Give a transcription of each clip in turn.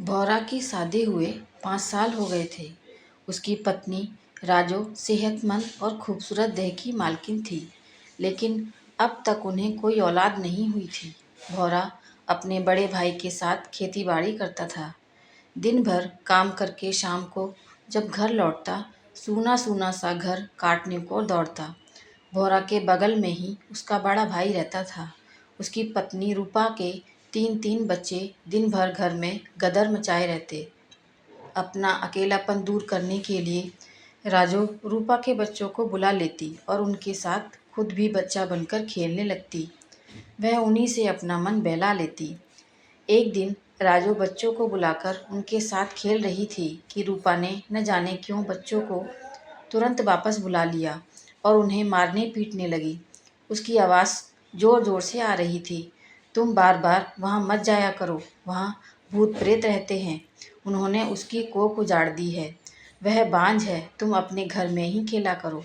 भौरा की शादी हुए 5 साल हो गए थे। उसकी पत्नी राजो सेहतमंद और खूबसूरत देह की मालकिन थी, लेकिन अब तक उन्हें कोई औलाद नहीं हुई थी। भौरा अपने बड़े भाई के साथ खेती बाड़ी करता था। दिन भर काम करके शाम को जब घर लौटता, सूना सूना सा घर काटने को दौड़ता। भौरा के बगल में ही उसका बड़ा भाई रहता था। उसकी पत्नी रूपा के तीन तीन बच्चे दिन भर घर में गदर मचाए रहते। अपना अकेलापन दूर करने के लिए राजू रूपा के बच्चों को बुला लेती और उनके साथ खुद भी बच्चा बनकर खेलने लगती। वह उन्हीं से अपना मन बहला लेती। एक दिन राजू बच्चों को बुलाकर उनके साथ खेल रही थी कि रूपा ने न जाने क्यों बच्चों को तुरंत वापस बुला लिया और उन्हें मारने पीटने लगी। उसकी आवाज़ ज़ोर ज़ोर से आ रही थी, तुम बार बार वहाँ मत जाया करो, वहाँ भूत प्रेत रहते हैं। उन्होंने उसकी कोख उजाड़ दी है। वह बांझ है, तुम अपने घर में ही खेला करो।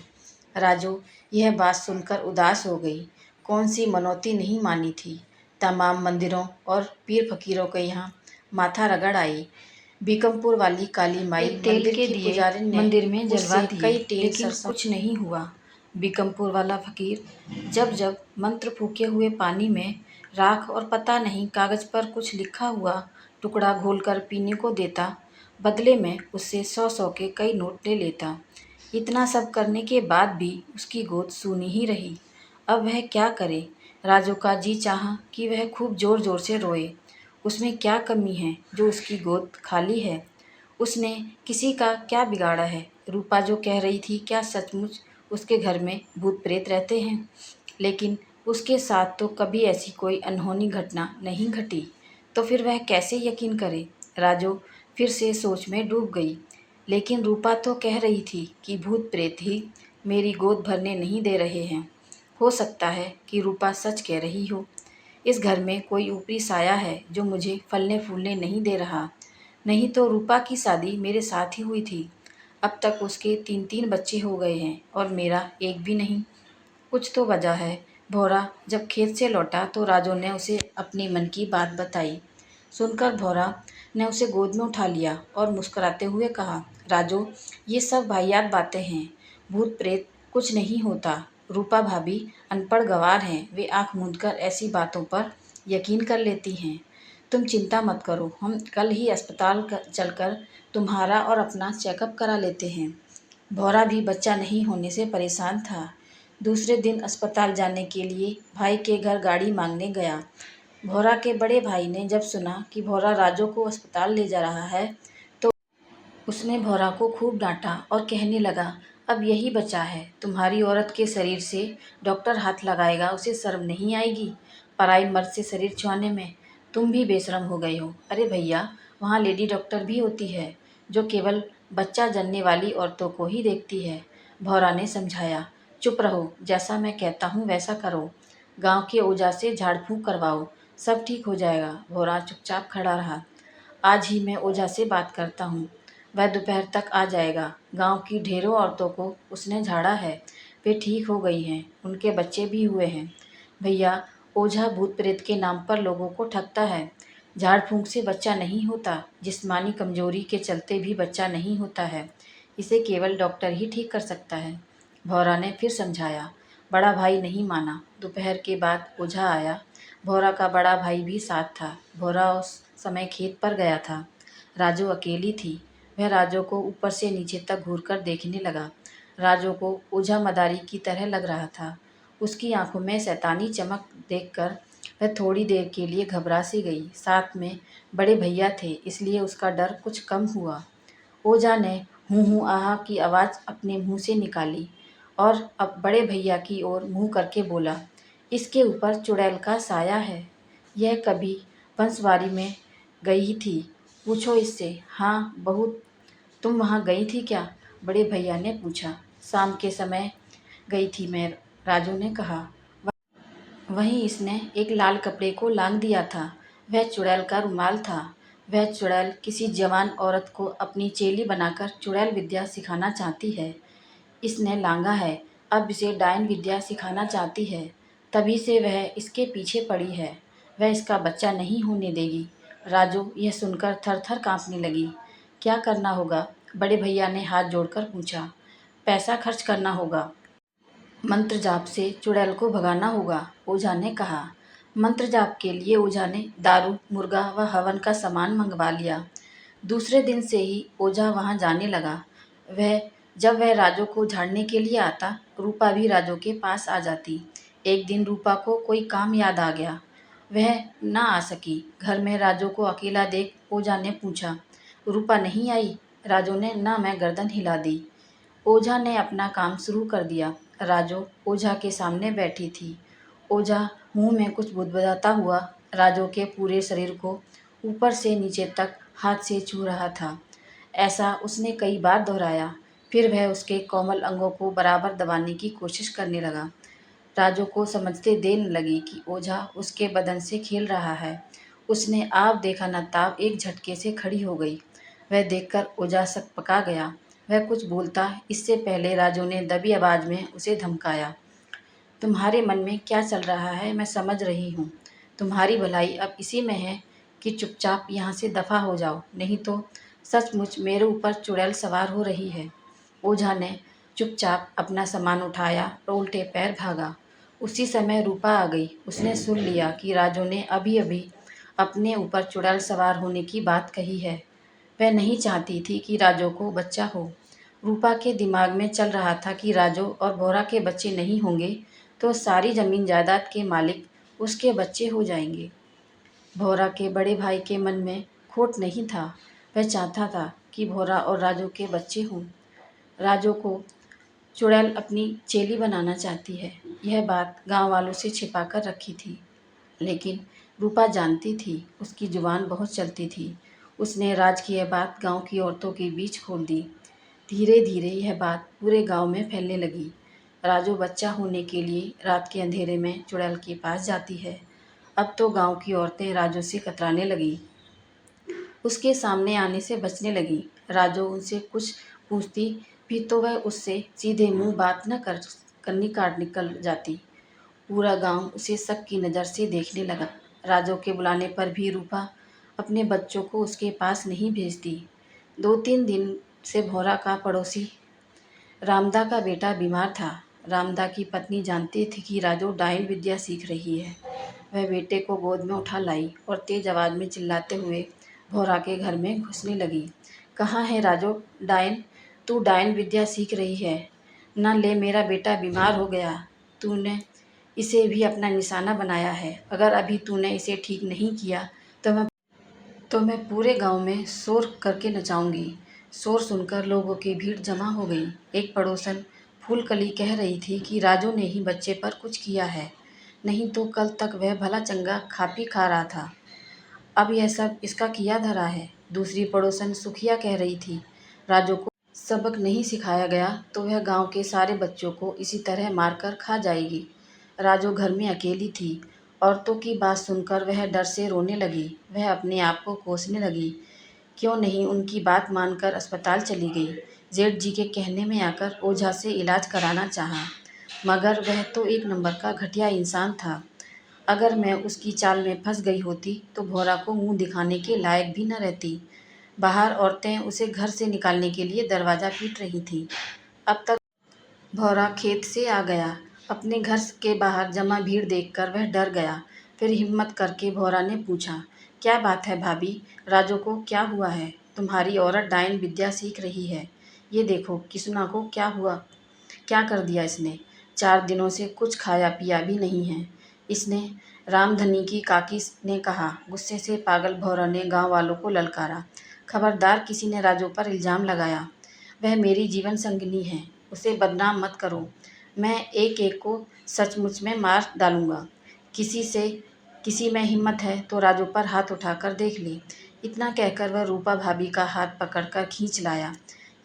राजू यह बात सुनकर उदास हो गई। कौन सी मनौती नहीं मानी थी। तमाम मंदिरों और पीर फकीरों के यहाँ माथा रगड़ आई। बीकमपुर वाली काली माई तेल के दिए मंदिर में जलवा दिए, लेकिन कुछ नहीं हुआ। बीकमपुर वाला फकीर जब जब मंत्र फूके हुए पानी में राख और पता नहीं कागज पर कुछ लिखा हुआ टुकड़ा घोलकर पीने को देता, बदले में उससे 100-100 के कई नोट ले लेता। इतना सब करने के बाद भी उसकी गोद सूनी ही रही। अब वह क्या करे। राजू का जी चाहा कि वह खूब जोर जोर से रोए। उसमें क्या कमी है जो उसकी गोद खाली है। उसने किसी का क्या बिगाड़ा है। रूपा जो कह रही थी, क्या सचमुच उसके घर में भूत प्रेत रहते हैं? लेकिन उसके साथ तो कभी ऐसी कोई अनहोनी घटना नहीं घटी, तो फिर वह कैसे यकीन करे। राजू फिर से सोच में डूब गई। लेकिन रूपा तो कह रही थी कि भूत प्रेत ही मेरी गोद भरने नहीं दे रहे हैं। हो सकता है कि रूपा सच कह रही हो। इस घर में कोई ऊपरी साया है जो मुझे फलने फूलने नहीं दे रहा। नहीं तो रूपा की शादी मेरे साथ ही हुई थी। अब तक उसके 3-3 बच्चे हो गए हैं और मेरा एक भी नहीं। कुछ तो वजह है। भौरा जब खेत से लौटा तो राजू ने उसे अपने मन की बात बताई। सुनकर भौरा ने उसे गोद में उठा लिया और मुस्कुराते हुए कहा, राजू, ये सब वाहियात बातें हैं। भूत प्रेत कुछ नहीं होता। रूपा भाभी अनपढ़ गंवार हैं, वे आंख मूंदकर ऐसी बातों पर यकीन कर लेती हैं। तुम चिंता मत करो, हम कल ही अस्पताल चलकर तुम्हारा और अपना चेकअप करा लेते हैं। भौरा भी बच्चा नहीं होने से परेशान था। दूसरे दिन अस्पताल जाने के लिए भाई के घर गाड़ी मांगने गया। भौरा के बड़े भाई ने जब सुना कि भौरा राजू को अस्पताल ले जा रहा है, तो उसने भौरा को खूब डांटा और कहने लगा, अब यही बचा है, तुम्हारी औरत के शरीर से डॉक्टर हाथ लगाएगा, उसे शर्म नहीं आएगी पराई मर्द से शरीर छुआने में। तुम भी बेशर्म हो गए हो। अरे भैया, वहाँ लेडी डॉक्टर भी होती है जो केवल बच्चा जनने वाली औरतों को ही देखती है। भौरा ने समझाया, चुप रहो, जैसा मैं कहता हूँ वैसा करो। गांव के ओझा से झाड़ फूंक करवाओ, सब ठीक हो जाएगा। भौरा चुपचाप खड़ा रहा। आज ही मैं ओझा से बात करता हूँ, वह दोपहर तक आ जाएगा। गांव की ढेरों औरतों को उसने झाड़ा है, वे ठीक हो गई हैं, उनके बच्चे भी हुए हैं। भैया, ओझा भूत प्रेत के नाम पर लोगों को ठगता है। झाड़ फूंक से बच्चा नहीं होता, जिस्मानी कमजोरी के चलते भी बच्चा नहीं होता है। इसे केवल डॉक्टर ही ठीक कर सकता है। भौरा ने फिर समझाया। बड़ा भाई नहीं माना। दोपहर के बाद ओझा आया। भौरा का बड़ा भाई भी साथ था। भौरा उस समय खेत पर गया था। राजू अकेली थी। वह राजू को ऊपर से नीचे तक घूरकर देखने लगा। राजू को ओझा मदारी की तरह लग रहा था। उसकी आंखों में शैतानी चमक देखकर वह थोड़ी देर के लिए घबरा सी गई। साथ में बड़े भैया थे, इसलिए उसका डर कुछ कम हुआ। ओझा ने हूँ आहा की आवाज़ अपने मुंह से निकाली और अब बड़े भैया की ओर मुंह करके बोला, इसके ऊपर चुड़ैल का साया है। यह कभी बंसवारी में गई थी, पूछो इससे। हाँ, बहुत। तुम वहाँ गई थी क्या? बड़े भैया ने पूछा। शाम के समय गई थी मैं, राजू ने कहा। वहीं इसने एक लाल कपड़े को लांग दिया था। वह चुड़ैल का रुमाल था। वह चुड़ैल किसी जवान औरत को अपनी चेली बनाकर चुड़ैल विद्या सिखाना चाहती है। इसने लांगा है, अब इसे डायन विद्या सिखाना चाहती है। तभी से वह इसके पीछे पड़ी है। वह इसका बच्चा नहीं होने देगी। राजू यह सुनकर थर-थर काँपने लगी। क्या करना होगा? बड़े भैया ने हाथ जोड़कर पूछा। पैसा खर्च करना होगा। मंत्र जाप से चुड़ैल को भगाना होगा, ओझा ने कहा। मंत्र जाप के लिए ओझा ने दारू, मुर्गा व हवन का सामान मंगवा लिया। दूसरे दिन से ही ओझा वहां जाने लगा। वह जब वह राजू को झाड़ने के लिए आता, रूपा भी राजू के पास आ जाती। एक दिन रूपा को कोई काम याद आ गया। वह ना आ सकी। घर में राजू को अकेला देख ओझा ने पूछा, रूपा नहीं आई? राजू ने ना मैं गर्दन हिला दी। ओझा ने अपना काम शुरू कर दिया। राजू ओझा के सामने बैठी थी। ओझा मुंह में कुछ बुदबुदाता हुआ राजू के पूरे शरीर को ऊपर से नीचे तक हाथ से छू रहा था। ऐसा उसने कई बार दोहराया। फिर वह उसके कोमल अंगों को बराबर दबाने की कोशिश करने लगा। राजू को समझते देर न लगी कि ओझा उसके बदन से खेल रहा है। उसने आप देखा न ताब एक झटके से खड़ी हो गई। वह देखकर ओझा सकपका गया। वह कुछ बोलता इससे पहले राजू ने दबी आवाज में उसे धमकाया। तुम्हारे मन में क्या चल रहा है मैं समझ रही हूँ। तुम्हारी भलाई अब इसी में है कि चुपचाप यहाँ से दफा हो जाओ, नहीं तो सचमुच मेरे ऊपर चुड़ैल सवार हो रही है। ओझा ने चुपचाप अपना सामान उठाया और उल्टे पैर भागा। उसी समय रूपा आ गई। उसने सुन लिया कि राजू ने अभी अभी अपने ऊपर चुड़ैल सवार होने की बात कही है। वह नहीं चाहती थी कि राजू को बच्चा हो। रूपा के दिमाग में चल रहा था कि राजू और भौरा के बच्चे नहीं होंगे तो सारी जमीन जायदाद के मालिक उसके बच्चे हो जाएंगे। भौरा के बड़े भाई के मन में खोट नहीं था। वह चाहता था कि भौरा और राजू के बच्चे हों। राजू को चुड़ैल अपनी चेली बनाना चाहती है। यह बात गांव वालों से छिपा कर रखी थी। लेकिन रूपा जानती थी, उसकी जुबान बहुत चलती थी। उसने राज की यह बात गांव की औरतों के बीच खोल दी। धीरे धीरे यह बात पूरे गांव में फैलने लगी। राजू बच्चा होने के लिए रात के अंधेरे में चुड़ैल के पास जाती है। अब तो गांव की औरतें राजू से कतराने लगी। उसके सामने आने से बचने लगी। राजू उनसे कुछ पूछती भी तो वह उससे सीधे मुंह बात न कर कन्नी काट निकल जाती। पूरा गांव उसे शक की नज़र से देखने लगा। राजू के बुलाने पर भी रूपा अपने बच्चों को उसके पास नहीं भेजती। 2-3 दिन से भौरा का पड़ोसी रामदा का बेटा बीमार था। रामदा की पत्नी जानती थी कि राजू डायन विद्या सीख रही है। वह बेटे को गोद में उठा लाई और तेज आवाज में चिल्लाते हुए भौरा के घर में घुसने लगी। कहाँ है राजू? डायन, तू डायन विद्या सीख रही है न? ले, मेरा बेटा बीमार हो गया। तूने इसे भी अपना निशाना बनाया है। अगर अभी तूने इसे ठीक नहीं किया तो मैं पूरे गांव में शोर करके नचाऊंगी। शोर सुनकर लोगों की भीड़ जमा हो गई। एक पड़ोसन फूलकली कह रही थी कि राजू ने ही बच्चे पर कुछ किया है, नहीं तो कल तक वह भला चंगा खा पी खा रहा था। अब यह सब इसका किया धरा है। दूसरी पड़ोसन सुखिया कह रही थी, राजू को सबक नहीं सिखाया गया तो वह गांव के सारे बच्चों को इसी तरह मारकर खा जाएगी। राजू घर में अकेली थी। औरतों की बात सुनकर वह डर से रोने लगी। वह अपने आप को कोसने लगी। क्यों नहीं उनकी बात मानकर अस्पताल चली गई। जेठ जी के कहने में आकर ओझा से इलाज कराना चाहा, मगर वह तो एक नंबर का घटिया इंसान था। अगर मैं उसकी चाल में फंस गई होती तो भौरा को मुंह दिखाने के लायक भी न रहती। बाहर औरतें उसे घर से निकालने के लिए दरवाज़ा पीट रही थीं। अब तक भौरा खेत से आ गया। अपने घर के बाहर जमा भीड़ देखकर वह डर गया। फिर हिम्मत करके भौरा ने पूछा, क्या बात है भाभी? राजू को क्या हुआ है? तुम्हारी औरत डायन विद्या सीख रही है। ये देखो किसुना को क्या हुआ, क्या कर दिया इसने। 4 दिनों से कुछ खाया पिया भी नहीं है इसने, रामधनी की काकी ने कहा। गुस्से से पागल भौरा ने गांव वालों को ललकारा, खबरदार किसी ने राजू पर इल्ज़ाम लगाया। वह मेरी जीवन संगिनी है, उसे बदनाम मत करो। मैं एक एक को सचमुच में मार डालूंगा। किसी में हिम्मत है तो राजू पर हाथ उठाकर देख ले। इतना कहकर वह रूपा भाभी का हाथ पकड़कर खींच लाया।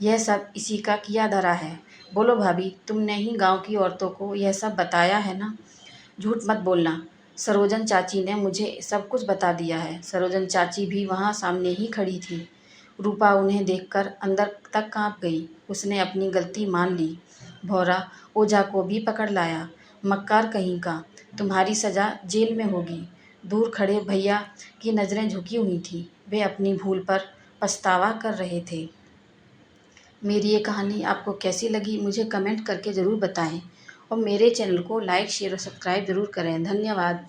यह सब इसी का किया धरा है। बोलो भाभी, तुमने ही गांव की औरतों को यह सब बताया है ना? झूठ मत बोलना। सरोजन चाची ने मुझे सब कुछ बता दिया है। सरोजन चाची भी वहाँ सामने ही खड़ी थी। रूपा उन्हें देखकर अंदर तक कांप गई। उसने अपनी गलती मान ली। भौरा ओझा को भी पकड़ लाया। मक्कार कहीं का, तुम्हारी सजा जेल में होगी। दूर खड़े भैया की नज़रें झुकी हुई थीं। वे अपनी भूल पर पछतावा कर रहे थे। मेरी ये कहानी आपको कैसी लगी मुझे कमेंट करके ज़रूर बताएं और मेरे चैनल को लाइक शेयर और सब्सक्राइब ज़रूर करें। धन्यवाद।